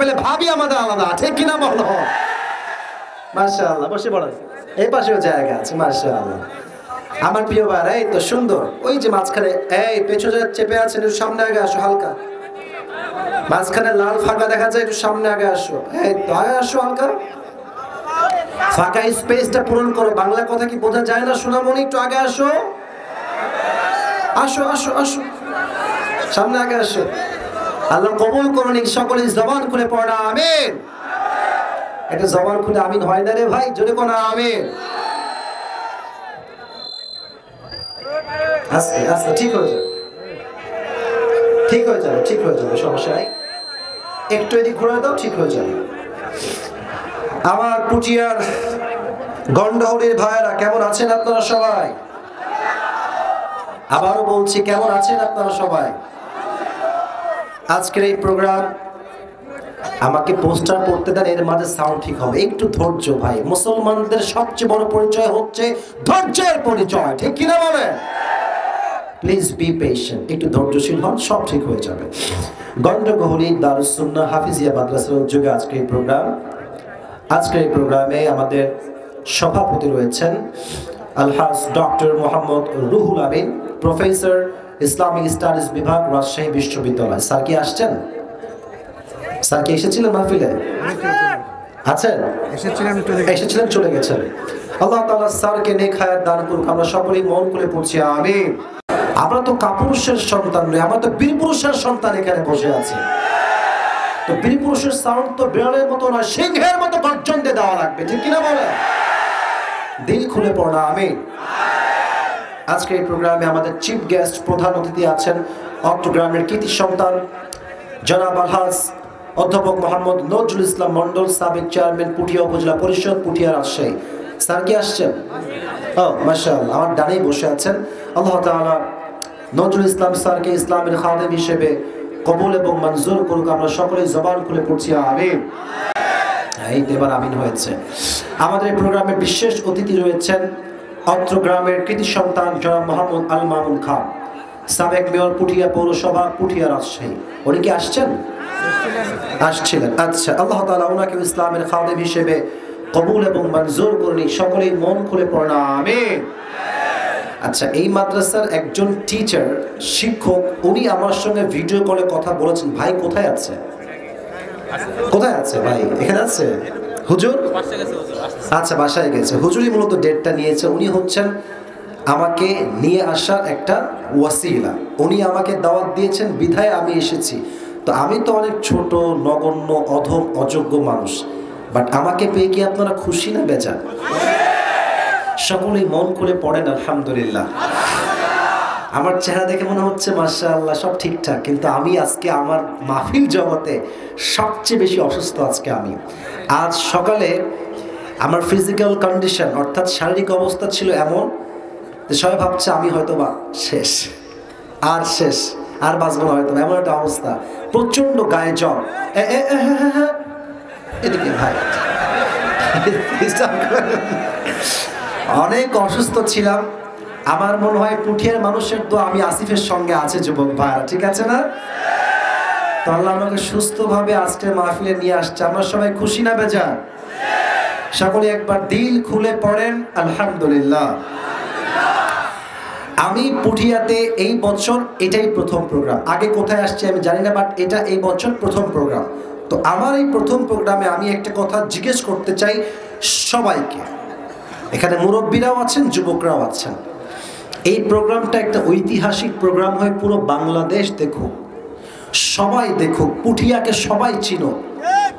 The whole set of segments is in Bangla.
পেলে ভাবি আমাদের আলাদা, ঠিক কিনা বলো? মাশাআল্লাহ, বসে পড়ো। এই পাশেও জায়গা আছে, মাশাআল্লাহ। আমার প্রিয় ভাইরা, এই তো সুন্দর। ওই যে মাঝখানে, এই পেছনে চেপে আছেন, একটু সামনে আগে আসো হালকা। মাঝখানে লাল ফাঁকা দেখা যায়, একটু সামনে আগে আসো। এই তো আগে আসো হালকা, ফাঁকা স্পেসটা পূরণ করো। বাংলা কথা কি বোঝা যায় না সোনামণি? একটু আগে আসো, আসো আসো আসো, সামনে আগে আসো। আল্লাহ কবুল করুন। সকলে জবান খুলে পড়া আমিন। এটা জবান খুলে আমিন হয় না রে ভাই, জোরে কোন আমিন। আস্তে আস্তে, ঠিক হয়ে যাবে, ঠিক হয়ে যাবে, ঠিক হয়ে যাবে, সমস্যা নাই। একটু এদিক ঘুরে দাও, ঠিক হয়ে যাবে। আমার পুটিয়ার গন্ডহরির ভাইয়েরা কেমন আছেন আপনারা সবাই? আবারও বলছি, কেমন আছেন আপনারা সবাই? আজকের এই প্রোগ্রাম, আমাকে পোস্টার পড়তে দেন, এর মাঝে সাউন্ড ঠিক হবে। একটু ধৈর্য ভাই, মুসলমানদের সবচেয়ে বড় পরিচয় হচ্ছে ধৈর্যের পরিচয়, ঠিক কিনা বলে? প্লিজ বি পেশেন্ট, একটু ধৈর্যশীল হন, সব ঠিক হয়ে যাবে। গন্ডগোহলী দারুস সুন্নাহ হাফিজিয়া মাদ্রাসার উদ্যোগে আজকের এই প্রোগ্রাম। আজকের এই প্রোগ্রামে আমাদের সভাপতি রয়েছেন আলহাজ doctor Mohammad Ruhul Amin, professor, Islamic studies বিভাগ, রাজশাহী বিশ্ববিদ্যালয়। স্যার কি আসছেন? স্যার কি এসেছিলেন মাহফিলে? আছেন? এসেছিলেন, চলে গেছেন। আল্লাহ তাআলা স্যারকে নেক হায়াত দান করুক। আমরা সকলেই মন খুলে পড়ছি আমিন। আমরা তো কাপুরুষের সন্তান নই, আমরা তো বীর পুরুষের সন্তান এখানে বসে আছি। তো বীর পুরুষের সাউন্ড তো বিড়ালের মতো নয়, সিংহের মতো গর্জন দিয়ে দেওয়া লাগবে, ঠিক কিনা বলে? দিল খুলে পড়া আমিন। আজকে এই প্রোগ্রামে আমাদের চিফ গেস্ট, প্রধান অতিথি আছেন অট্টগ্রামের কৃতি সন্তান জনাব আলহাজ অধ্যাপক মোহাম্মদ নজরুল ইসলাম মন্ডল, সাবেক চেয়ারম্যান পুঠিয়া উপজেলা পরিষদ, পুঠিয়া, রাজশাহী। স্যার কি আসছেন? ও মাশাআল্লাহ, আমার ডানেই বসে আছেন। আল্লাহ তাআলা নজরুল ইসলাম স্যারকে ইসলামের খাদেম হিসেবে কবুল এবং মঞ্জুর করুক। আমরা সকলেই জবান খুলে পড়ছি আমিন। এই এবার আমিন হয়েছে। আমাদের এই প্রোগ্রামে বিশেষ অতিথি রয়েছেন অত্রগ্রামের কৃতি সন্তান জনাব মোহাম্মদ আল মামুন খান, সাবেক মেয়র, পুঠিয়া পৌরসভা, পুঠিয়া, রাজশাহী। উনি কি আসছেন? আসছিলেন, আচ্ছা। আল্লাহ তাআলা ওনাকে ইসলামের খাদেম হিসেবে কবুল এবং মঞ্জুর করুন। সকলেই মন খুলে পড়েন আমিন। আচ্ছা, এই মাদ্রাসার একজন টিচার, শিক্ষক, উনি আমার সঙ্গে ভিডিও কলে কথা বলেছেন। ভাই কোথায় আছে? কোথায় আছে ভাই? এখানে আছে হুজুর? আচ্ছা, বাসায় গেছে। হুজুরই মূলত ডেটটা নিয়েছে। উনি হচ্ছেন আমাকে নিয়ে আসার একটা ওয়াসিলা। উনি আমাকে দাওয়াত দিয়েছেন, বিধায় আমি এসেছি। তো আমি তো অনেক ছোট, নগণ্য, অধম, অযোগ্য মানুষ, বাট আমাকে পেয়ে কি আপনারা খুশি না বেজার? সকলেই মন খুলে পড়েন আলহামদুলিল্লাহ। আমার চেহারা দেখে মনে হচ্ছে মাশাআল্লাহ সব ঠিকঠাক, কিন্তু আমি আজকে আমার মাহফিল জগতে সবচেয়ে বেশি অসুস্থ। আজকে আমি আজ সকালে আমার ফিজিক্যাল কন্ডিশন, অর্থাৎ শারীরিক অবস্থা ছিল এমন যে সবাই ভাবছে আমি হয়তো বা শেষ, আর বাঁচবো না হয়তো, এমন একটা অবস্থা। প্রচন্ড গায়ে জ্বর। এদিকে ভাই, অনেক অসুস্থ ছিলাম। আমার মনে হয় পুঠিয়ার মানুষের তো আমি আসিফের সঙ্গে আছে যুবক ভাইরা, ঠিক আছে না? তো আল্লাহ আমাকে সুস্থভাবে আজকে মাহফিলে নিয়ে আসছে। আমরা সবাই খুশি না বেজার? সকলে একবার দিল খুলে পড়েন আলহামদুলিল্লাহ। আমি পুঠিয়াতে এই বছর এটাই প্রথম প্রোগ্রাম। আগে কোথায় আসছি আমি জানি না, বাট এটা এই বছর প্রথম প্রোগ্রাম। তো আমার এই প্রথম প্রোগ্রামে আমি একটা কথা জিজ্ঞেস করতে চাই সবাইকে। এখানে মুরব্বীরাও আছেন, যুবকরাও আছেন। এই প্রোগ্রামটা একটা ঐতিহাসিক প্রোগ্রাম হয়ে পুরো বাংলাদেশ দেখুক, সবাই দেখুক, পুঠিয়াকে সবাই চিনো,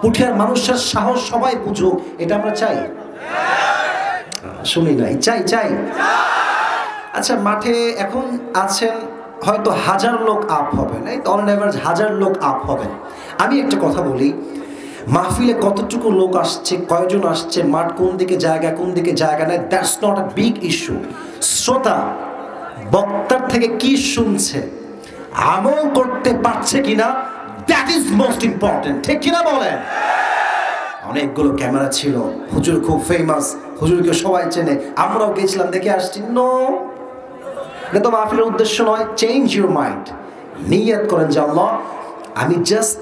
পুঠিয়ার মানুষের সাহস সবাই বুঝুক। এটা আমরা চাই? শুনি নাই, চাই। আচ্ছা, মাঠে এখন আছেন হয়তো 1000 লোক আপ হবে, না? অন এভারেজ 1000 লোক আপ হবে। আমি একটা কথা বলি, মাহফিলে কতটুকু লোক আসছে, কয়জন আসছে, মাঠ কোন দিকে জায়গা নেই, that's not a big issue. শ্রোতা বক্তার থেকে কি শুনছে, আমল করতে পারছে কিনা, দ্যাট ইজ মোস্ট ইম্পর্টেন্ট, ঠিক কিনা বলেন? অনেকগুলো ক্যামেরা ছিল, হুজুর খুব ফেমাস, হুজুরকে সবাই চেনে, আমরাও গেছিলাম, দেখে আসছি। নো, এটা তো মাহফিলের উদ্দেশ্য নয়। চেঞ্জ ইউর মাইন্ড, নিয়ত করেন যে আল্লাহ আমি জাস্ট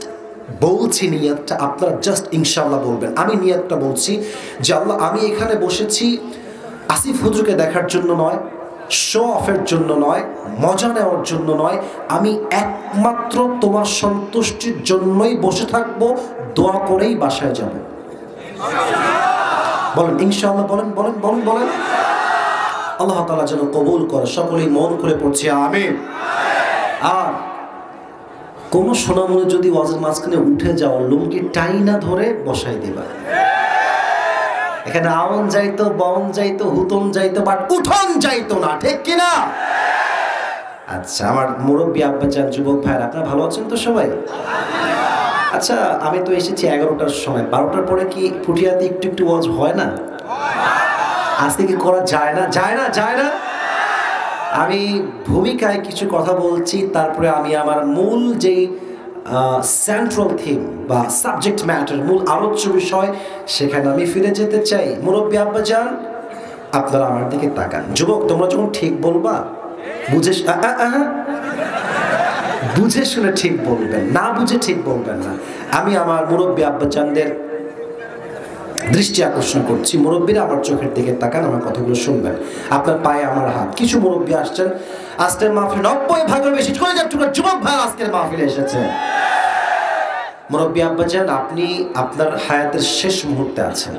বলছি নিয়তটা, আপনারা জাস্ট ইনশাআল্লাহ বলবেন। আমি নিয়তটা বলছি যে আল্লাহ, আমি এখানে বসেছি আসিফ হুজুরকে দেখার জন্য নয়, শো অফের জন্য নয়, মজা নেওয়ার জন্য নয়, আমি একমাত্র তোমার সন্তুষ্টির জন্যই বসে থাকবো, দোয়া করেই বাসায় যাব। বলেন ইনশাআল্লাহ, বলেন বলেন বলেন বলেন। আল্লাহ তাআলা যেন কবুল করে। সকলেই মন করে পড়ছি আমিন। আর কোন সোনামণি যদি ওয়াজের মাঝখানে উঠে যাও, লুঙ্গি টাইনা ধরে বসাই দিবা। এখানে আউন যাইতো, বন যাইতো, হুতন যাইতো, বাট উঠন যাইতো না, ঠিক কিনা? আচ্ছা, আমার মুরব্বী আব্বাজান, যুবক ভাইরা, আপনারা ভালো আছেন তো সবাই? আচ্ছা, আমি তো এসেছি 11টার সময়, 12টার পরে কি পুঠিয়াতে একটু একটু ওয়াজ হয় না? আজকে কি করা যায় না? যায় না? যায় না? আমি ভূমিকায় কিছু কথা বলছি, তারপরে আমি আমার মূল যেই সেন্ট্রাল থিম বা সাবজেক্ট ম্যাটার, মূল আলোচ্য বিষয়, সেখানে আমি ফিরে যেতে চাই। মুরব্বী আব্বাজান, আপনারা আমার দিকে তাকান। যুবক, তোমরা যখন ঠিক বলবা, বুঝে বুঝে শুনে ঠিক বলবেন, না বুঝে ঠিক বলবেন না। আমি আমার মুরব্বী আব্বাজানদের দৃষ্টি আকর্ষণ করছি। মুরব্বীরা আমার চোখের দিকে তাকান, আমার কথাগুলো শুনবেন। আপনার পায়ে আমার হাত। কিছু মুরব্বী আসছেন আজকের মাহফিল, 90% বেশি যুবক ভাই আজকের মাহফিলে এসেছে। মুরব্বী আব্বাজান, আপনি আপনার হায়াতের শেষ মুহূর্তে আছেন।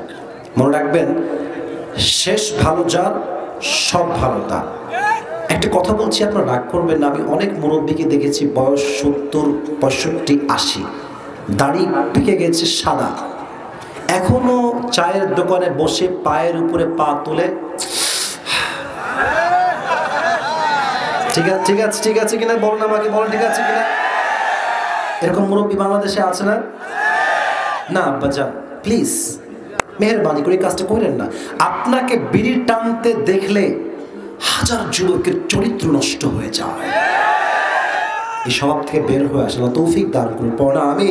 মনে রাখবেন, শেষ ভালো যার, সব ভালো তার। একটা কথা বলছি, আপনারা রাগ করবেন না। আমি অনেক মুরব্বীকে দেখেছি বয়স 70, 65, 80, দাড়ি পেকে গেছে সাদা, এখনো চায়ের দোকানে বসে পায়ের উপরে পা তুলে ঠিক আছে ঠিক আছে ঠিক আছে কিনা বলেন, আমাকে বলেন ঠিক আছে কিনা। এরকম মুরব্বী বাংলাদেশে আছে না? না আব্বাজান, প্লিজ মেহেরবানি করে কাজটা করেন না। আপনাকে বিড়ি টানতে দেখলে হাজার যুবকের চরিত্র নষ্ট হয়ে যায়। এই স্বভাব থেকে বের হয়ে আসে না, তৌফিক দান করুন, পড়া আমি।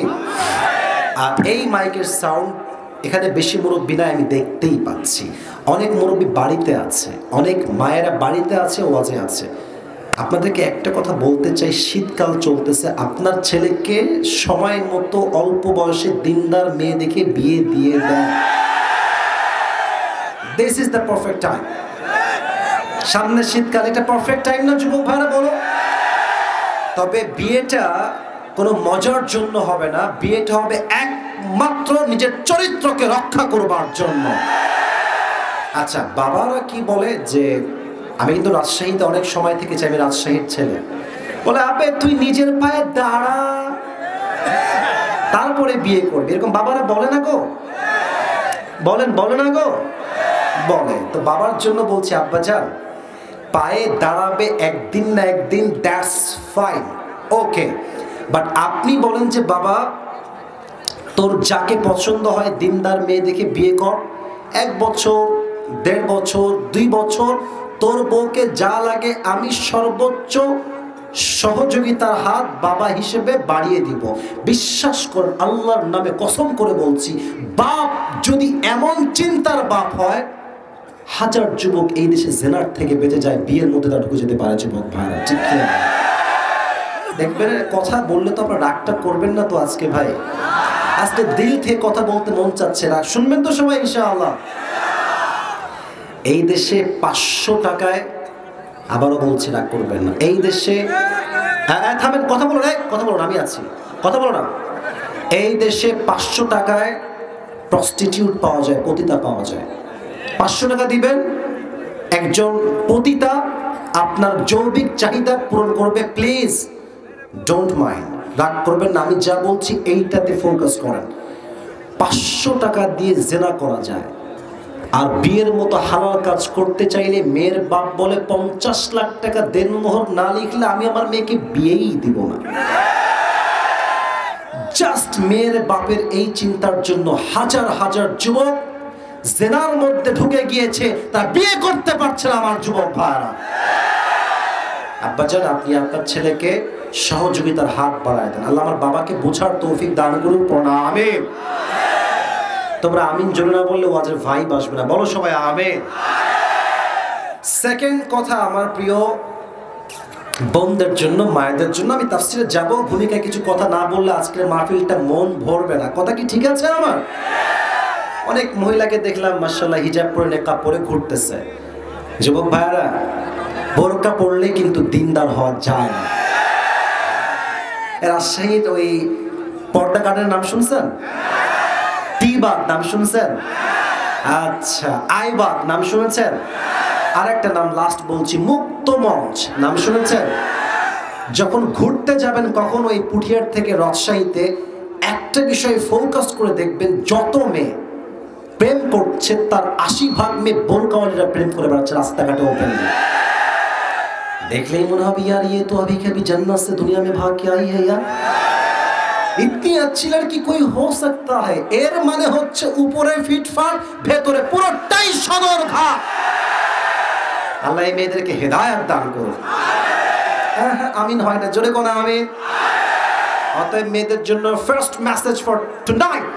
আর এই মাইকের সাউন্ড, এখানে বেশি মুরব্বী না, আমি দেখতেই পাচ্ছি। অনেক মুরব্বী বাড়িতে আছে, অনেক মায়েরা বাড়িতে আছে, ওয়াজে আছে। আপনাদেরকে একটা কথা বলতে চাই, শীতকাল চলতেছে, আপনার ছেলেকে সময় মতো অল্প বয়সে দিনদার মেয়ে দেখে বিয়ে দিয়ে দেন। This is the perfect time. সামনে শীতকাল, এটা পারফেক্ট টাইম না যুবক ভাইরা, বলো? তবে বিয়েটা কোনো মজার জন্য হবে না, বিয়েটা হবে একমাত্র নিজের চরিত্রকে রক্ষা করবার জন্য। আচ্ছা, বাবারা কি বলে যে, আমি কিন্তু রাজশাহীতে অনেক সময় থেকে চাই, আমি রাজশাহীর ছেলে, বলে আবে তুই নিজের পায়ে দাঁড়া, তারপরে বিয়ে করবি, এরকম বাবারা বলে না গো? বলেন, বলে না গো? বলে। তো বাবার জন্য বলছি, আব্বাজান পায়ে দাঁড়াবে একদিন না একদিন, দ্যাটস ফাইন, ওকে, বাট আপনি বলেন যে বাবা তোর যাকে পছন্দ হয় দিনদার মেয়ে দেখে বিয়ে কর, 1 বছর, 1.5 বছর, 2 বছর, তোর বউকে যা লাগে আমি সর্বোচ্চ সহযোগিতার হাত বাবা হিসেবে বাড়িয়ে দিব। বিশ্বাস কর, আল্লাহর নামে কসম করে বলছি, বাপ যদি এমন চিন্তার বাপ হয়, হাজার যুবক এই দেশে জেনার থেকে বেঁচে যায়, বিয়ের মধ্যে তারা ঢুকে যেতে পারে। যুবক ভাইরা, ঠিক কি দেখবেন? কথা বললে তো আপনার রাগটা করবেন না তো আজকে ভাই? আজকে দিল থেকে কথা বলতে মন চাচ্ছে, রাগ শুনবেন তো সবাই ইনশাআল্লাহ। এই দেশে 500 টাকায়, আবারও বলছি রাগ করবেন না, এই দেশে, থামেন, কথা বলো না, কথা বলো না, আমি আছি, কথা বলো না। এই দেশে 500 টাকায় প্রস্টিটিউট পাওয়া যায়, পতিতা পাওয়া যায়। 500 টাকা দিবেন, একজন পতিতা আপনার যৌবিক চাহিদা পূরণ করবে। প্লিজ ডোন্ট মাইন্ড, রাগ করবেন না, আমি যা বলছি এইটাতে ফোকাস করেন। 500 টাকা দিয়ে জেনা করা যায়। আর বিয়ের মতো হালাল কাজ করতে চাইলে মেয়ের বাপ বলে 50 লাখ টাকা দেনমোহর না লিখলে আমি আমার মেয়েকে বিয়েই দিব না। জাস্ট মেয়ের বাপের এই চিন্তার জন্য হাজার হাজার যুবক জেনার মধ্যে ঢুকে গিয়েছে, তা বিয়ে করতে পারছে না আমার যুবক ভাইরা। আব্বাজান, আপনি আপনার ছেলেকে সহযোগিতার হাত বাড়ায় দেন। আল্লাহ আমার বাবাকে বোঝার তৌফিক দান করুন, পড়া আমিন। তোমরা আমিন জোরে না বললে ওয়াজের ভাইব আসবে না, বলো সবাই আমিন। সেকেন্ড কথা, আমার প্রিয় বোনদের জন্য, মায়েদের জন্য আমি তাফসিরে যাব, ভূমিকায় কিছু কথা না বললে আজকের মাহফিলটা মন ভরবে না। কথা কি ঠিক আছে আমার? অনেক মহিলাকে দেখলাম মাশাআল্লাহ হিজাব পরে নেকাব পরে ঘুরতেছে। যুবক ভাইরা, বোরকা পরলে কিন্তু দিনদার হওয়া যায় না। রাজশাহীর ওই পর্দা কার্ডের নাম শুনছেন? টিবাদ নাম শুনছেন? আচ্ছা, আইবাদ নাম শুনেছেন? আরেকটা নাম লাস্ট বলছি, মুক্ত মঞ্চ নাম শুনেছেন? যখন ঘুরতে যাবেন কখন ওই পুঠিয়ার থেকে রাজশাহীতে, একটা বিষয়ে ফোকাস করে দেখবেন, যত মেয়ে প্রেম করছে তার 80% মেয়ে বোরকাওয়ালিরা প্রেম করে বেড়াচ্ছে রাস্তাঘাটে ওপেন। देखले ही मना भी यार ये तो अभी कभी जन्नत से दुनिया में भाग के आई है यार, इतनी अच्छी लड़की कोई हो सकता है। एर माने होच्छे ऊपरे फिटफाट भेतरे पुरोटाई सदर घाट। আল্লাহ এই মেয়েদেরকে হেদায়েত দান করুন। আমিন হয় না, জোরে কোন আমিন। অতএব মেয়েদের জন্য ফার্স্ট মেসেজ ফর টুনাইট,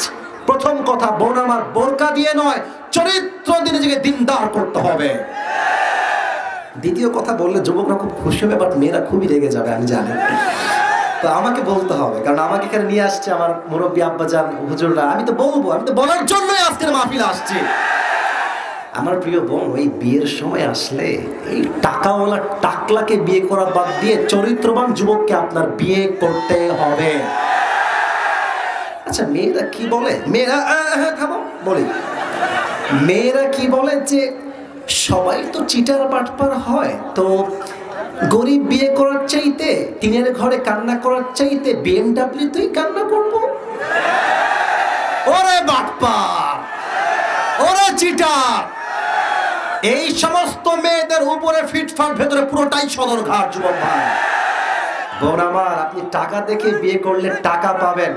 প্রথম কথা, বোন আমার বোরকা দিয়ে নয়, চরিত্র দিয়ে নিজেকে দিনদার করতে হবে। দ্বিতীয় কথা বললে যুবকরা খুব খুশি হবে, বাট মেয়েরা খুবই রেগে যাবে আমি জানি। তো আমাকে বলতে হবে, কারণ আমাকে এখানে নিয়ে আসছে আমার মুরব্বী আব্বাজান হুজুররা। আমি তো বলবো, আমি তো বলার জন্যই আজকের মাহফিলে আসছি। আমার প্রিয় বোন, ওই বিয়ের সময় আসলে এই টাকাওয়ালা টাকলাকে বিয়ে করা বাদ দিয়ে চরিত্রবান যুবককে আপনার বিয়ে করতে হবে। আচ্ছা, মেয়েরা কি বলে, মেয়েরা বলি, মেয়েরা কি বলে যে সবাই তো চিটার বাটপার হয়, তো গরিব বিয়ে করার চাইতে, টিনের ঘরে কান্না করার চাইতে BMW তুই কান্না করবো। ওরে বাটপার, ওরে চিটার, এই সমস্ত মেয়েদের উপরে ফিটফাট ভেতরে পুরোটাই সদরঘাট। যুবক ভাই বোন আমার, আপনি টাকা দেখে বিয়ে করলে টাকা পাবেন,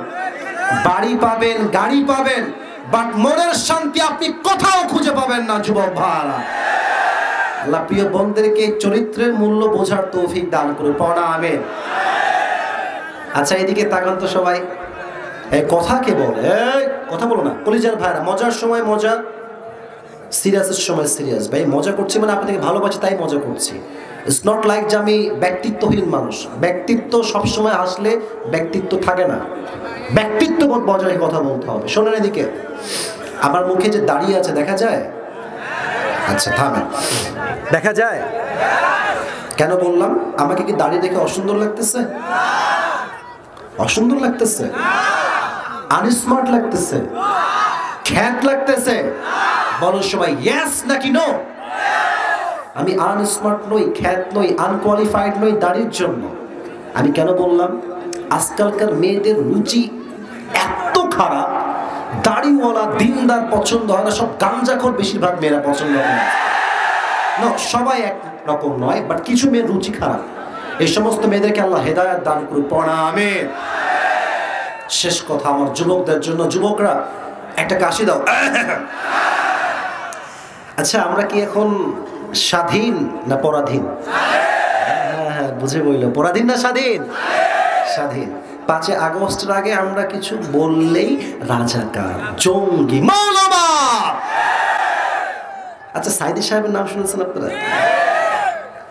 বাড়ি পাবেন, গাড়ি পাবেন, বাট মনের শান্তি আপনি কোথাও খুঁজে পাবেন না। যুবক ভাইরা, আল্লাহ প্রিয় বোনদেরকে চরিত্রের মূল্য বোঝার তৌফিক দান করুন। পড়া আমিন। আচ্ছা, এদিকে তাকান তো সবাই। এই কথা কে বলে? কথা বলো না কলিজার ভাইরা। মজার সময় মজা, সিরিয়াসের সময় সিরিয়াস। ভাই মজা করছি মানে আপনাদেরকে ভালোবাসি তাই মজা করছি। ইটস নট লাইক যে আমি ব্যক্তিত্বহীন মানুষ। ব্যক্তিত্ব সবসময় আসলে ব্যক্তিত্ব থাকে না, ব্যক্তিত্ববোধ বজায় কথা বলতে হবে। শোনেন এদিকে, আমার মুখে যে দাঁড়িয়ে আছে দেখা যায়? আচ্ছা থামেন, দেখা যায়? কেন বললাম? আমাকে কি দাঁড়িয়ে দেখে অসুন্দর লাগতেছে? অসুন্দর লাগতেছে? আনস্মার্ট লাগতেছে? খ্যাত লাগতেছে? বলো সবাই ইয়েস নাকি নো? আমি আনস্মার্ট নই, খ্যাত নই, আনকোয়ালিফাইড নই দাড়ির জন্য। আমি কেন বললাম? আজকালকার মেয়েদের রুচি এত খারাপ, দাড়িওয়ালা দিনদার পছন্দ হয় না, সব গাঞ্জাখোর বেশিরভাগ মেয়েরা পছন্দ করে না। সবাই এক রকম নয়, বাট কিছু মেয়ের রুচি খারাপ। এই সমস্ত মেয়েদেরকে আল্লাহ হেদায়েত দান করুন। পড়া আমিন। শেষ কথা আমার যুবকদের জন্য, যুবকরা একটা কাশি দাও। আচ্ছা, আমরা কি এখন স্বাধীন না পরাধীন? হ্যাঁ, বুঝে বইল, পরাধীন না স্বাধীন? স্বাধীন। 5 আগস্টের আগে আমরা কিছু বললেই রাজাকার, জঙ্গি, মৌলবাদ। আচ্ছা, সাইদি সাহেবের নাম শুনেছেন আপনারা?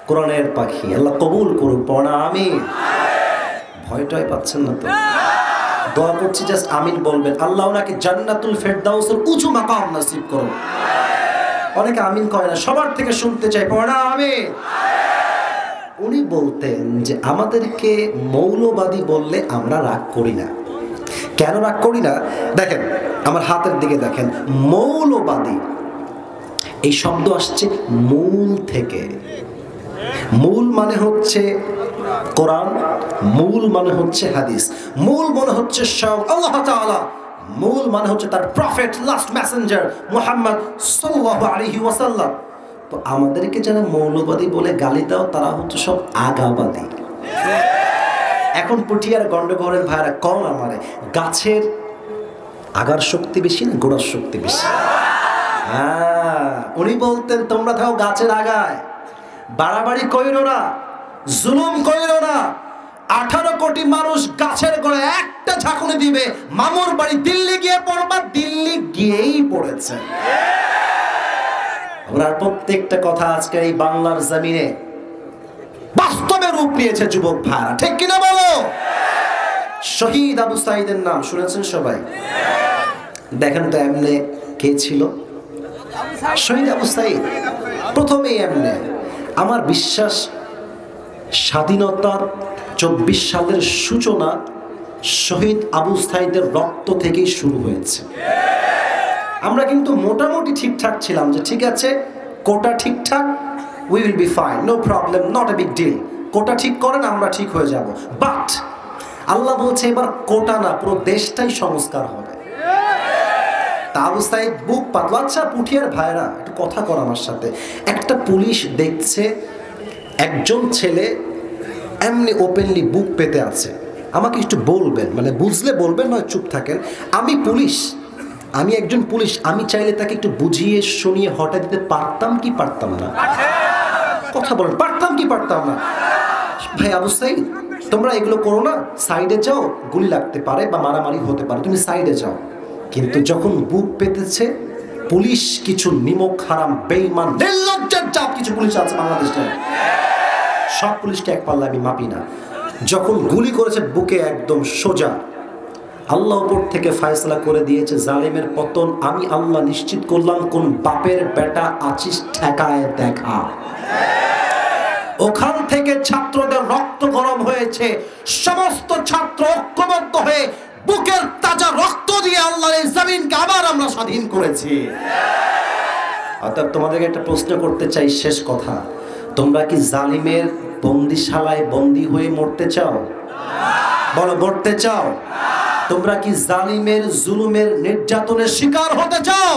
কোরআনের পাখি, আল্লাহ কবুল করুক। পড়া আমিন। ভয়টাই পাচ্ছেন না তো? দোয়া করছি, জাস্ট আমিন বলবেন। আল্লাহ ওনাকে জান্নাতুল ফেরদাউসের উঁচু মাকাম নসিব করুন। অনেকে আমিন করে না, সবার থেকে শুনতে চাই। পড়া আমিন। উনি বলতেন যে আমাদেরকে মৌলবাদী বললে আমরা রাগ করি না। কেন রাগ করি না? দেখেন আমার হাতের দিকে দেখেন, মৌলবাদী এই শব্দ আসছে মূল থেকে। মূল মানে হচ্ছে কোরআন, মূল মানে হচ্ছে হাদিস, মূল মানে হচ্ছে আল্লাহ তাআলা, মূল মানে হচ্ছে তার প্রফেট, লাস্ট মেসেঞ্জার মুহাম্মদ সাল্লাল্লাহু আলাইহি ওয়াসাল্লাম। তো আমাদেরকে যারা মৌলবাদী বলে গালি দাও তারা হচ্ছে সব আগাবাদী। এখন পুঠিয়ার গন্ডগোলের ভাইরা কম আমারে, গাছের আগার শক্তি বেশি না গোড়ার শক্তি বেশি? উনি বলতেন তোমরা থাকো গাছের আগায়, বাড়াবাড়ি কইরো না, জুলুম কইরো না। 18 কোটি মানুষ গাছের গোড়ায় একটা ঝাঁকুনি দিবে, মামুর বাড়ি দিল্লি গিয়ে পড়বা, দিল্লি গিয়েই পড়েছে। আমরা প্রত্যেকটা কথা আজকের এই বাংলার জমিনে বাস্তবে রূপ নিয়েছে যুবক ভাইরা, ঠিক কিনা বলো? শহীদ আবু সাঈদের নাম শুনেছেন সবাই? দেখেন তো এমনে কে ছিল শহীদ আবু সাঈদ? প্রথমেই এমনে আমার বিশ্বাস স্বাধীনতার 24 সালের সূচনা শহীদ আবু সাঈদের রক্ত থেকেই শুরু হয়েছে। আমরা কিন্তু মোটামুটি ঠিকঠাক ছিলাম, যে ঠিক আছে কোটা ঠিকঠাক, we will be fine, no problem, not a big deal, কোটা ঠিক করেন আমরা ঠিক হয়ে যাব। বাট আল্লাহ বলছে এবার কোটা না, পুরো দেশটাই সংস্কার হবে। তা আবু সাঈদ বুক পাতলো। আচ্ছা পুঠিয়ার ভাইরা একটু কথা কর আমার সাথে। একটা পুলিশ দেখছে একজন ছেলে এমনি ওপেনলি বুক পেতে আছে, আমাকে একটু বলবেন, মানে বুঝলে বলবেন, নয় চুপ থাকেন। আমি পুলিশ, আমি একজন পুলিশ, আমি চাইলে তাকে একটু বুঝিয়ে শুনিয়ে হঠাৎ দিতে পারতাম কি পারতাম না? কথা বলেন, পারতাম কি পারতাম না? ভাই আবু সাঈদ তোমরা এগুলো করো না, সাইডে যাও, গুলি লাগতে পারে বা মারামারি হতে পারে, তুমি সাইডে যাও। কিন্তু যখন বুক পেতেছে পুলিশ, কিছু নিমক হারাম বেঈমান নির্লজ্জার জাত কিছু পুলিশ আছে বাংলাদেশে, সব পুলিশকে এক পাল্লা আমি মাপি না, যখন গুলি করেছে বুকে একদম সোজা, আল্লাহ উপর থেকে ফয়সালা করে দিয়েছে জালিমের পতন। আমি আল্লাহ নিশ্চিত করলাম কোন বাপের বেটা আছিস ঠেকায় দেখা। ওখান থেকে ছাত্রদের রক্ত গরম হয়েছে, সমস্ত ছাত্র ঐক্যবদ্ধ হয়ে বুকের তাজা রক্ত দিয়ে আল্লাহর এই জমিনকে আবার আমরা স্বাধীন করেছি। অর্থাৎ তোমাদেরকে একটা প্রশ্ন করতে চাই, শেষ কথা, তোমরা কি জালিমের বন্দিশালায় বন্দী হয়ে মরতে চাও? বলো, মরতে চাও? তোমরা কি জালিমের জুলুমের নির্যাতনের শিকার হতে চাও?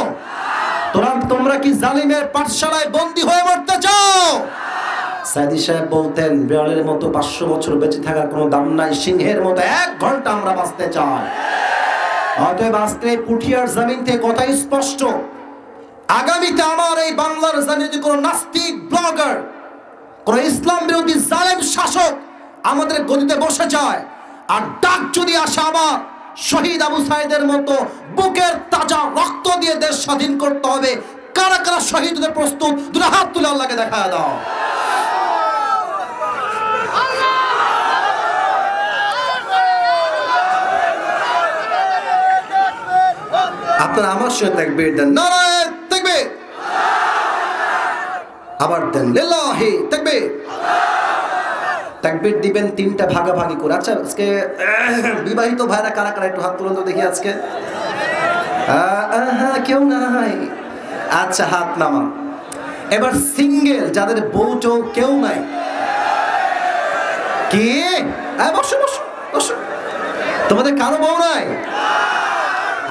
তোমরা কি জালিমের পাঠশালায় বন্দী হয়ে মরতে চাও? সাইদি সাহেব বলতেন বিড়ালের মতো 500 বছর বেঁচে থাকার কোনো দাম নাই, সিংহের মতো 1 ঘন্টা আমরা বাঁচতে চাই। অতএব আজকে পুঠিয়ার জমিন থেকে কথাই স্পষ্ট, আগামীতে আমার এই বাংলার জমিনে যদি কোনো নাস্তিক ব্লগার, কোন ইসলাম বিরোধী জালেম শাসক আমাদের গদিতে বসে যায়, আর ডাক যদি আসে আবার শহীদ আবু সাঈদের মতো বুকের তাজা রক্ত দিয়ে দেশ স্বাধীন করতে হবে, কারা কারা শহীদ হতে প্রস্তুত? দুটো হাত তুলে আল্লাহকে দেখা দাও। আপনারা আমার সাথে তাকবীর দেন, নারায়ে তাকবীর, আবার দেন লিল্লাহি তাকবীর। তাকবীর দিবেন 3টা ভাগাভাগি করে। আচ্ছা আজকে বিবাহিত ভাইরা কারা কারা একটু হাত তুলুন তো দেখি আজকে। কেউ নাই? আচ্ছা হাত নামা। এবার সিঙ্গেল যাদের বউটো কেউ নাই, কি বসো বসো বসো, তোমাদের কারো বউ নাই?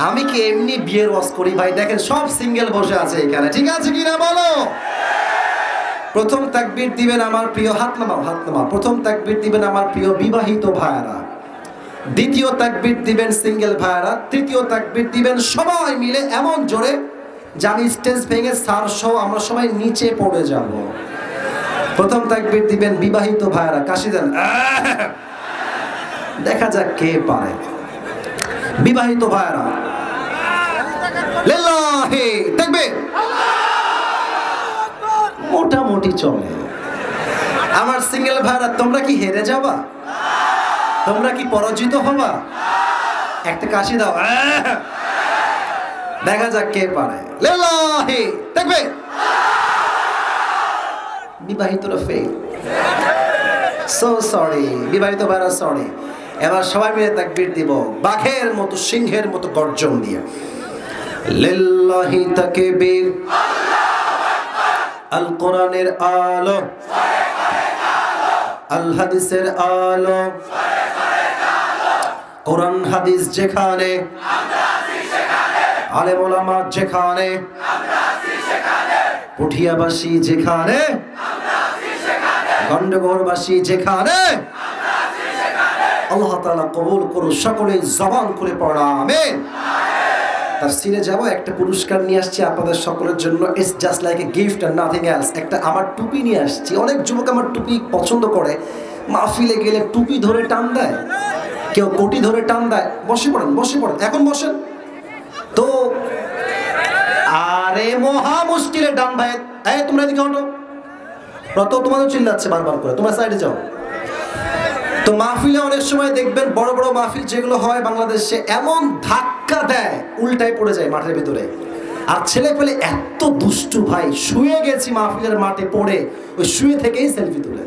আমি কি এমনি বিয়ের ওয়াজ করি ভাই? দেখেন সব সিঙ্গেল বসে আছে এখানে, ঠিক আছে কিনা বলো? প্রথম তাকবীর দিবেন আমার প্রিয়, হাত নামাও হাত নামাও, প্রথম তাকবীর দিবেন আমার প্রিয় বিবাহিত ভাইরা, দ্বিতীয় তাকবীর দিবেন সিঙ্গেল ভাইরা, তৃতীয় তাকবীর দিবেন সবাই মিলে এমন জোরে যে আমি স্টেজ ভেঙে সার সহ আমরা সবাই নিচে পড়ে যাব। প্রথম তাকবীর দিবেন বিবাহিত ভাইরা, কাশি দেন, দেখা যাক কে পারে। বিবাহিত ভাইরা লিল্লাহি তাকবীর, মোটামুটি চলে। আমার সিঙ্গেল ভাইরা তোমরা কি হেরে যাবা? তোমরা কি পরাজিত হবা? একটা কাশি দাও, দেখা যাক কে পারে। লিল্লাহি তাকবীর। বিবাহিতরা ফেল, সো সরি বিবাহিত ভাইরা, সরি। এবার সবাই মিলে তাকবীর দিব বাঘের মতো, সিংহের মতো গর্জন দিয়ে। লিল্লাহি তাকবীর, আল কোরআনের আলো, আল হাদিসের আলো, কোরআন হাদিস যেখানে, আলেম ওলামা যেখানে, পুঠিয়াবাসী যেখানে, গন্ডগোরবাসী যেখানে, আল্লাহ তাআলা কবুল করুন। সকলে জবান করে পড়া আমিন। তাফসীরে যাব, একটা পুরস্কার নিয়ে আসছি আপনাদের সকলের জন্য, it's just like a gift and nothing else. একটা আমার টুপি নিয়ে আসছি, অনেক যুবক আমার টুপি পছন্দ করে, মাহফিলে গেলে টুপি ধরে টান দেয়, কেউ কোটি ধরে টান দেয়। বসে পড়েন বসে পড়েন, এখন বসেন তো। আরে মহা মুশকিলে ডান ভাই, এই তোমরা এদিকে হটো, রত তোমাদের চিল্লাচ্ছে বারবার করে, তোমার সাইডে যাও। তো মাহফিলে অনেক সময় দেখবেন বড় বড় মাহফিল যেগুলো হয় বাংলাদেশে, এমন ধাক্কা দেয় উল্টায় পড়ে যায় মাঠের ভিতরে। আর ছেলে পেলে এত দুষ্টু ভাই, শুয়ে গেছি মাহফিলের মাঠে পড়ে, ওই শুয়ে থেকেই সেলফি তুলে।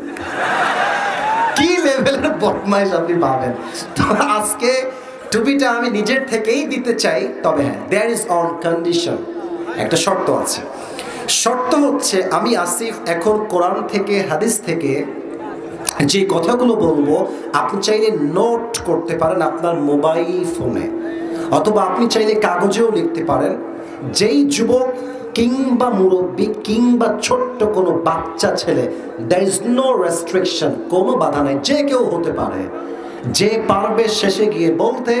কি লেভেলের বদমাইশ আপনি পাবেন। তো আজকে টুপিটা আমি নিজের থেকেই দিতে চাই, তবে হ্যাঁ, দেয়ার ইজ অন কন্ডিশন, একটা শর্ত আছে। শর্ত হচ্ছে আমি আসিফ এখন কোরআন থেকে হাদিস থেকে যে কথাগুলো বলবো আপনি চাইলে নোট করতে পারেন আপনার মোবাইল ফোনে, অথবা আপনি চাইলে কাগজেও লিখতে পারেন। যেই যুবক কিংবা মুরব্বী কিংবা ছোট্ট কোনো বাচ্চা ছেলে, দ্যার ইজ নো রেস্ট্রিকশন, কোনো বাধা নাই, যে কেউ হতে পারে, যে পারবে শেষে গিয়ে বলতে।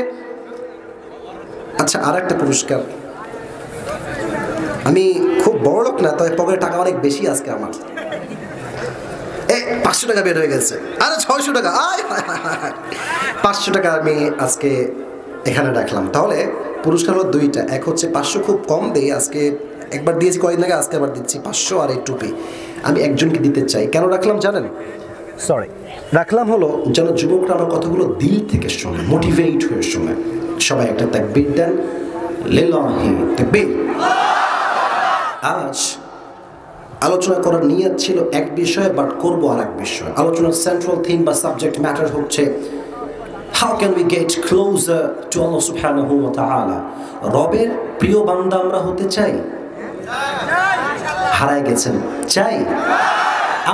আচ্ছা, আর একটা পুরস্কার, আমি খুব বড় লোক না, তবে পকেটে টাকা অনেক বেশি আজকে আমার। 500 টাকা বের হয়ে গেছে, আরে 600 টাকা, 500 টাকা আমি আজকে এখানে রাখলাম। তাহলে পুরস্কার হলো দুইটা, এক হচ্ছে 500 খুব কম দেই, আজকে একবার দিয়েছি কয়েকদিন আগে, আজকে আবার দিচ্ছি 500, আর এই টুপি আমি একজনকে দিতে চাই। কেন রাখলাম জানেন? রাখলাম হলো যেন যুবকরা আমার কথাগুলো দিল থেকে শোনে, মোটিভেট হয়ে শোনে। সবাই একটা তাকবীর দেন, লিল্লাহি তাকবীর। আজ আলোচনা করার নিয়ত ছিল এক বিষয়ে, বাট করবো আর এক বিষয়। আলোচনার সেন্ট্রাল থিম বা সাবজেক্ট ম্যাটার হচ্ছে how can we get closer to আল্লাহ সুবহানাহু ওয়া তাআলা। রবের প্রিয় বান্দা আমরা হতে চাই? হারায় গেছেন, চাই?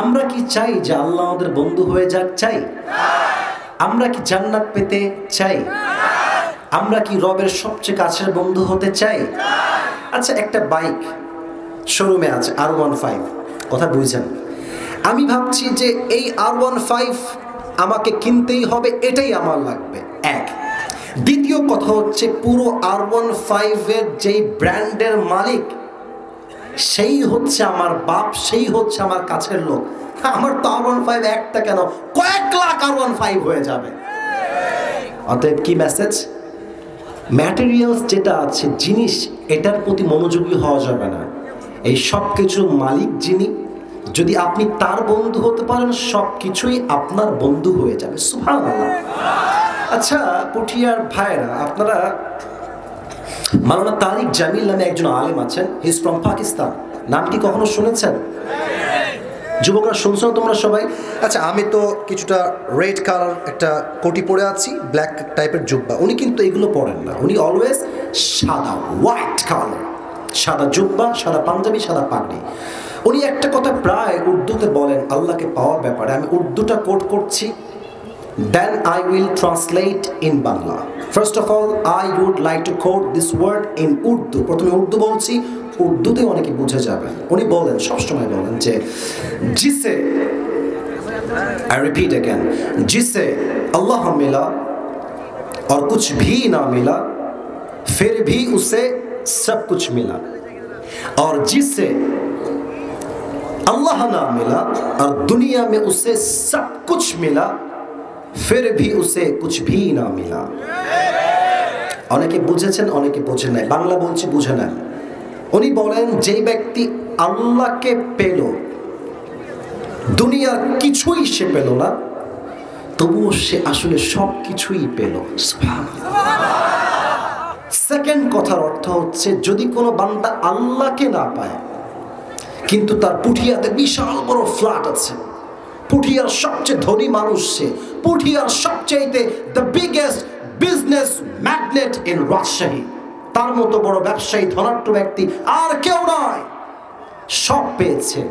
আমরা কি চাই যে আল্লাহ আমাদের বন্ধু হয়ে যাক? চাই? আমরা কি জান্নাত পেতে চাই? আমরা কি রবের সবচেয়ে কাছের বন্ধু হতে চাই? আচ্ছা, একটা বাইক শোরুমে আছে R15, কথা বুঝছেন? আমি ভাবছি যে এই R15 আমাকে কিনতেই হবে, এটাই আমার লাগবে, এক। দ্বিতীয় কথা হচ্ছে পুরো R15 এর যেই ব্র্যান্ডের মালিক, সেই হচ্ছে আমার বাপ, সেই হচ্ছে আমার কাছের লোক। আমার তো R15 একটা কেন, কয়েক লাখ R15 হয়ে যাবে। অতএব কি মেসেজ? ম্যাটেরিয়ালস যেটা আছে, জিনিস, এটার প্রতি মনোযোগী হওয়া যাবে না। এই সব কিছুর মালিক যিনি, যদি আপনি তার বন্ধু হতে পারেন, সব কিছুই আপনার বন্ধু হয়ে যাবে। সুবহানাল্লাহ। আচ্ছা পুঠিয়ার ভাইরা, আপনারা মাওলানা তারিক জামিল নামে একজন আলেম আছেন, হি ইজ ফ্রম পাকিস্তান, নাম কি কখনো শুনেছেন? যুবকরা শুনছো তোমরা সবাই? আচ্ছা, আমি তো কিছুটা রেড কালার একটা কোটি পরে আছি, ব্ল্যাক টাইপের জুব্বা। উনি কিন্তু এগুলো পরেন না, উনি অলওয়েজ সাদা, হোয়াইট কালার, সাদা জুব্বা, সাদা পাঞ্জাবি, সাদা পাগড়ি। উনি একটা কথা প্রায় উর্দুতে বলেন আল্লাহকে পাওয়ার ব্যাপারে। আমি উর্দুটা কোট করছি, then I will translate in Bangla. First of all, I would like to quote this word in Urdu. প্রথমে উর্দু বলছি, উর্দুতে অনেকে বুঝে যাবেন। উনি বলেন, সবসময় বলেন যে जिसे, I repeat again, जिसे अल्लाह मिला और कुछ भी ना मिला, फिर भी उसे सब कुछ मिला, और जिसे अल्लाह ना मिला और दुनिया में उसे सब कुछ मिला, फिर भी उसे कुछ भी ना मिला। অনেকে বুঝেছেন, অনেকে বোঝেন নাই, বাংলা বলছি, বুঝে নেন। উনি বলেন যে ব্যক্তি আল্লাহকে পেল, দুনিয়ার কিছুই সে পেল না, তবুও সে আসলে সব কিছুই পেল। সেকেন্ড কথার অর্থ হচ্ছে, যদি কোনো বান্দা আল্লাহকে না পায়, কিন্তু তার পুঠিয়াতে বিশাল বড় ফ্ল্যাট আছে, পুঠিয়ার সবচেয়ে ধনী মানুষ সে, পুঠিয়ার সবচেয়ে the biggest business magnate in Rajshahi, তার মতো বড় ব্যবসায়ী ধনাঢ্য ব্যক্তি আর কেউ নয়, সব পেয়েছে,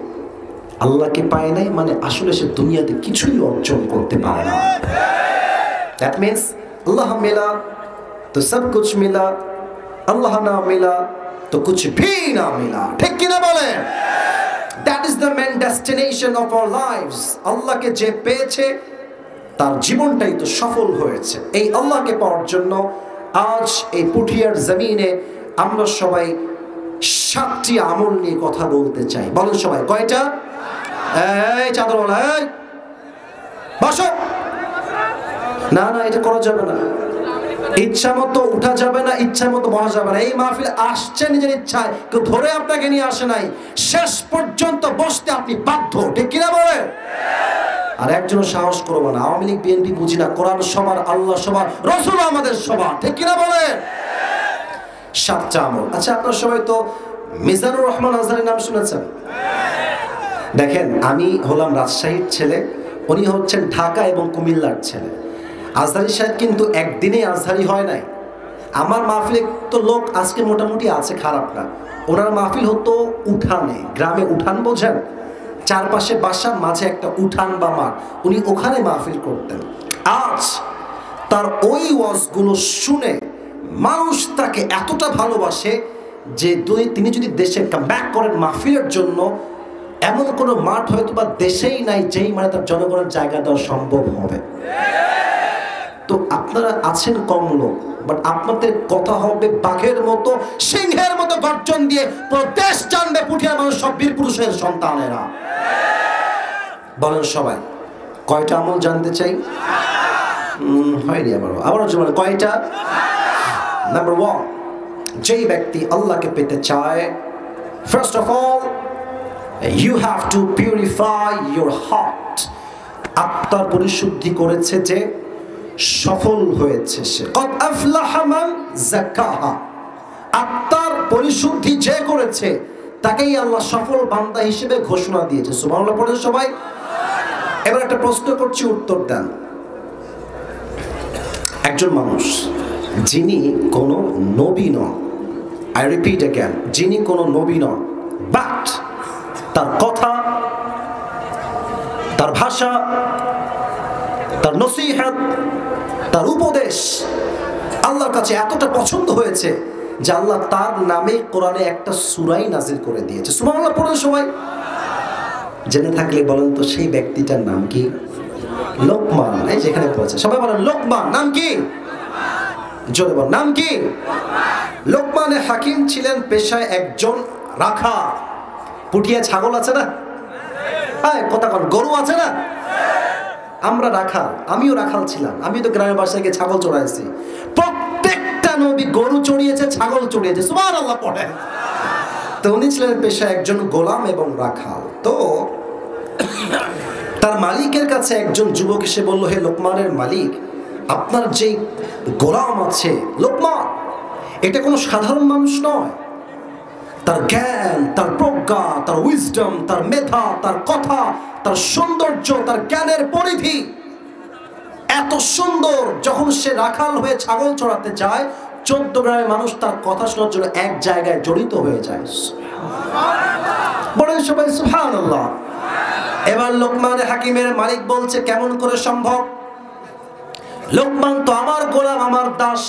আল্লাহকে পায় নাই, মানে আসলে সে দুনিয়াতে কিছুই অর্জন করতে পারে না। দ্যাট মিনস আল্লাহ মিলা তো সব কুছ মিলা, আল্লাহ না মিলা তো কুছ ভি না মিলা। ঠিক কিনা বলেন? That is the main destination of our lives. আল্লাহকে যে পেয়েছে তার জীবনটাই তো সফল হয়েছে। এই আল্লাহকে পাওয়ার জন্য আজ এই পুঠিয়ার জমিনে আমরা সবাই 7টি আমল নিয়ে কথা বলতে চাই। বলেন সবাই, কয়টা? এই চাদরওয়ালা, এই বসো। না না, এটা করা যাবে না। ইচ্ছা মতো উঠা যাবে না, ইচ্ছা মতো বসা যাবে না। এই মাহফিল আসছে নিজের ইচ্ছায়, কেউ ধরে আপনাকে নিয়ে আসে নাই। শেষ পর্যন্ত বসতে আপনি বাধ্য, ঠিক কিনা বলে? আর একজনও সাহস করবো না। আওয়ামী লীগ বিএনপি বুঝি না, কোরআন সবার, আল্লাহ সবার, রসুল আমাদের সবার, ঠিক কিনা বলে? সাতটা আমল। আচ্ছা, আপনার সবাই তো মিজানুর রহমান আজহারীর নাম শুনেছেন? দেখেন, আমি হলাম রাজশাহীর ছেলে, উনি হচ্ছেন ঢাকা এবং কুমিল্লার ছেলে। আজহারী সাহেব কিন্তু একদিনে আজহারী হয় নাই। আমার মাহফিলে তো লোক আজকে মোটামুটি আছে, খারাপ না। ওনার মাহফিল হতো উঠানে, গ্রামে উঠান বোঝেন, চারপাশে বাসা, মাঝে একটা উঠান বা মাঠ, উনি ওখানে মাহফিল করতেন। আজ তার ওই ওয়াজগুলো শুনে মানুষ তাকে এতটা ভালোবাসে যে তিনি যদি দেশে কামব্যাক করেন মাহফিলের জন্য, এমন কোনো মাঠ হয়তো বা দেশেই নাই যেই মানে তার জনগণের জায়গা দেওয়া সম্ভব হবে। তো আপনারা আছেন কম লোক, বাট আপনাদের কথা হবে বাঘের মতো, সিংহের মতো গর্জন দিয়ে পুরো দেশ জানবে পুঠিয়া মানুষ সব বীর পুরুষের সন্তানেরা। বলেন সবাই, কয়টা আমল জানতে চাই? হয়নি আবারও বলেন কয়টা? নাম্বার 1, যেই ব্যক্তি আল্লাহকে পেতে চায়, first of all you have to purify your heart. আত্মার পরিশুদ্ধি করেছে যে সফল হয়েছে সে। কদ আফলাহা মান যাক্কাহা। আত্মার পরিশুদ্ধি যে করেছে তাকেই আল্লাহ সফল বান্দা হিসেবে ঘোষণা দিয়েছে। সুবহানাল্লাহ পড়েন সবাই। এবার একটা প্রশ্ন করছি, উত্তর দেন। একজন মানুষ যিনি কোনো নবী নন, আই রিপিট অ্যাগেন, যিনি কোনো নবী নন, বাট তার কথা, তার ভাষা, তার নসিহত, তার উপদেশ আল্লাহর কাছে এতটা পছন্দ হয়েছে যে আল্লাহ তার নামে কোরআনে একটা সূরাই নাজিল করে দিয়েছে। সুবহানাল্লাহ পড়েন সবাই। জেনে থাকলে বলেন তো সেই ব্যক্তিটার নাম কি? লোকমান। এই যেখানে পড়েছে সবাই বলেন লোকমান। নাম কি? জোরে বল, নাম কি? লোকমানে হাকিম ছিলেন পেশায় একজন রাখা। পুঠিয়া ছাগল আছে না? হ্যাঁ, কথা কন, গরু আছে না? আমরা রাখাল, আমিও রাখাল ছিলাম। আমি তো গ্রামের বাসায় গিয়ে ছাগল চড়াইছি। প্রত্যেকটা নবী গরু চড়িয়েছে, ছাগল চড়িয়েছে। সুবহানাল্লাহ পড়ে। তো উনি ছিলেন পেশায় একজন গোলাম এবং রাখাল। তো তার মালিকের কাছে একজন যুবক এসে বলল, হে লোকমানের মালিক, আপনার যে গোলাম আছে লোকমান, এটা কোনো সাধারণ মানুষ নয়। তার জ্ঞান, তার প্রজ্ঞা, তার উইজডম, তার মেধা, তার কথা, তার সৌন্দর্য, তার জ্ঞানের পরিধি এত সুন্দর। যখন সে রাখাল হয়ে ছাগল চড়াতে যায়, 14 গ্রামের মানুষ তার কথা শোনার জন্য এক জায়গায় জড়িত হয়ে যায়। বলেন সবাই সুবহানাল্লাহ। এবার লোকমান হাকিমের মালিক বলছে, কেমন করে সম্ভব? লোকমান তো আমার গোলাম, আমার দাস।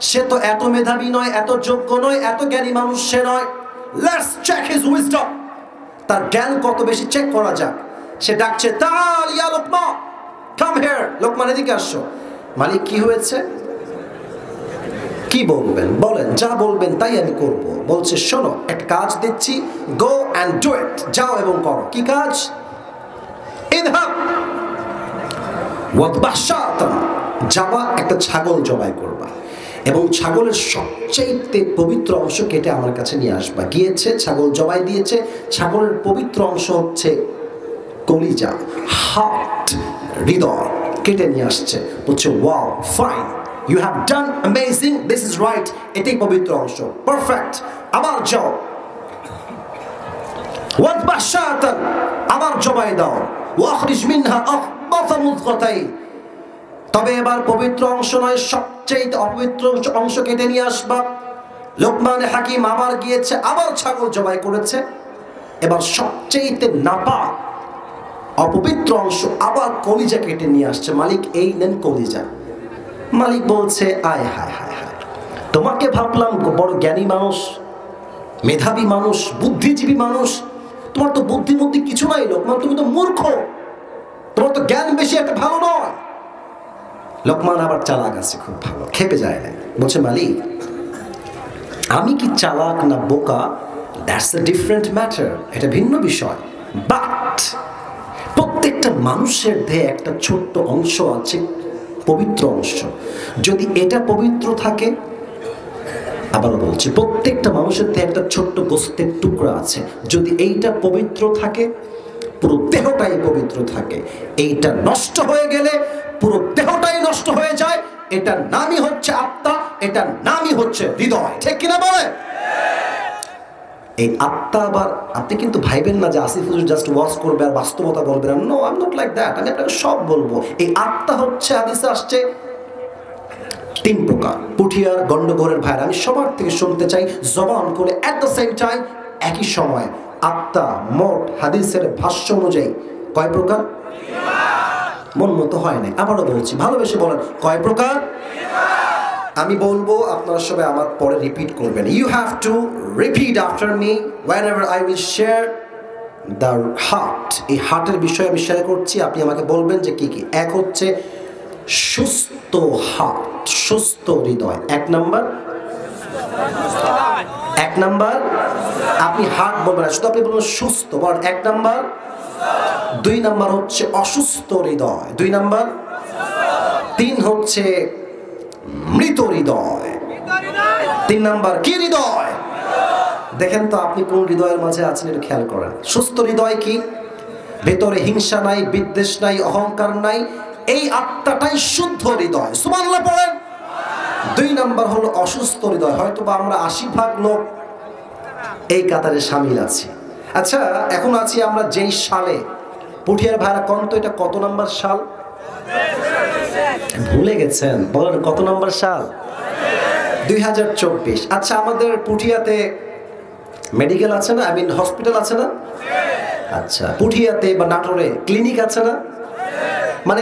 সে তো এত মেধাবী নয়, এত যোগ্য নয়, এত জ্ঞানী মানুষ সে নয়। Let's check his wisdom. তার জ্ঞান কত বেশি চেক করা যাক। সে ডাকছে, তাআল ইয়া লোকমান, কাম হিয়ার। লোকমান এদিকে আসো। মালিক, কি হয়েছে? কি বলবেন বলেন, যা বলবেন তাই আমি করব। বলছে, শোনো, একটা কাজ দিচ্ছি, গো অ্যান্ড ডু ইট। যাও এবং করো। কি কাজ? ইযহাব ওয়াদবাহ শাতান। যাবা, একটা ছাগল জবাই করবা এবং ছাগলের সবচেয়ে পবিত্র অংশ কেটে আমার কাছে নিয়ে আসবা। গিয়েছে, ছাগল জবাই দিয়েছে। ছাগলের পবিত্র অংশ হচ্ছে কলিজা, হার্ট, হৃদয়, কেটে নিয়ে আসছে। বলছে, wow, fine, you have done amazing, this is right, এটাই পবিত্র অংশ, পারফেক্ট। আবার যাও, ওয়াদবাহ শাতান, আবার জবাই দাও। ওয়াখরিজ মিনহা আখবাথা মুযগাতাইন। তবে এবার পবিত্র অংশ নয়, সবচেয়ে অপবিত্র অংশ কেটে নিয়ে আসবা। লোকমান হাকিম আবার গিয়েছে, আবার ছাগল জবাই করেছে। এবার সবচেয়ে নাপাক অপবিত্র অংশ, আবার কলিজা কেটে নিয়ে আসছে। মালিক, এই নেন কলিজা। মালিক বলছে, আয় হায় হায় হায়, তোমাকে ভাবলাম বড় জ্ঞানী মানুষ, মেধাবী মানুষ, বুদ্ধিজীবী মানুষ, তোমার তো বুদ্ধিমতি কিছু নাই লোকমান, তুমি তো মূর্খ, তোমার তো জ্ঞান বেশি একটা ভালো নয়। লোকমান আবার চালাক আছে, খুব ভালো, খেপে যায় না। বলছে, মালিক, আমি কি চালাক না বোকা, দ্যাটস এ ডিফারেন্ট ম্যাটার, এটা ভিন্ন বিষয়। বাট প্রত্যেকটা মানুষের দেহে একটা ছোট্ট অংশ আছে, পবিত্র অংশ। যদি এটা পবিত্র থাকে, আবার বলছি, প্রত্যেকটা মানুষের একটা ছোট্ট গোস্তের টুকরা আছে, যদি এইটা পবিত্র থাকে পুরো দেহটাই পবিত্র থাকে। এইটা নষ্ট হয়ে গেলে পুরো দেহটাই নষ্ট হয়ে যায়। এটার নামই হচ্ছে আত্মা, এটার নামই হচ্ছে হৃদয়। ঠিক কিনা বলে? এই আত্মা আবার আপনি কিন্তু ভাইবেন না যে আসিফ হুজুর জাস্ট ওয়াজ করবে আর বাস্তবতা বলবে না। No, I am not like that. আমি আপনাকে সব বলবো। এই আত্মা হচ্ছে, হাদিসে আসছে 3 প্রকার। পুঠিয়ার গন্ডগোরের ভাইরা, আমি সবার থেকে শুনতে চাই জবান করে এট দ্য সেম টাইম একই সময়। আত্মা মোট হাদিসের ভাষ্য অনুযায়ী কয় প্রকার? মন মতো হয় নাই, আবারও বলছি, ভালোবেসে বলেন, কয় প্রকার? আমি বলবো, আপনারা সবাই আমার পরে রিপিট করবেন। You have to repeat after me whenever I will share the heart. এই হার্টের বিষয়ে আমি শেয়ার করছি, আপনি আমাকে বলবেন যে কি কি। এক হচ্ছে সুস্থ হার্ট, সুস্থ হৃদয়। 1 নাম্বার, আপনি হার্ট বলবেন না, শুধু আপনি বলবেন সুস্থ। বলেন 1 নাম্বার। 2 নাম্বার হচ্ছে অসুস্থ হৃদয়। 2 নাম্বার। 3 হচ্ছে মৃত হৃদয়। 3 নাম্বার কি হৃদয়? দেখেন তো আপনি কোন হৃদয়ের মাঝে আছেন, এটা খেয়াল করেন। সুস্থ হৃদয় কি? ভেতরে হিংসা নাই, বিদ্বেষ নাই, অহংকার নাই, এই আত্মাটাই শুদ্ধ হৃদয়। সুবহানাল্লাহ পড়েন। 2 নাম্বার হলো অসুস্থ হৃদয়। হয়তো বা আমরা 80% লোক এই কাতারে শামিল আছি। আচ্ছা, এখন আছি আমরা যেই সালে, পুঠিয়ার ভাইরা কোন তো এটা কত নাম্বার সাল? ভুলে গেছেন? বলেন কত নাম্বার সাল? 2024। আচ্ছা, আমাদের পুঠিয়াতে মেডিকেল আছে না? আই মিন হসপিটাল আছে না? আচ্ছা, পুঠিয়াতে বা নাটোরে ক্লিনিক আছে না? মানে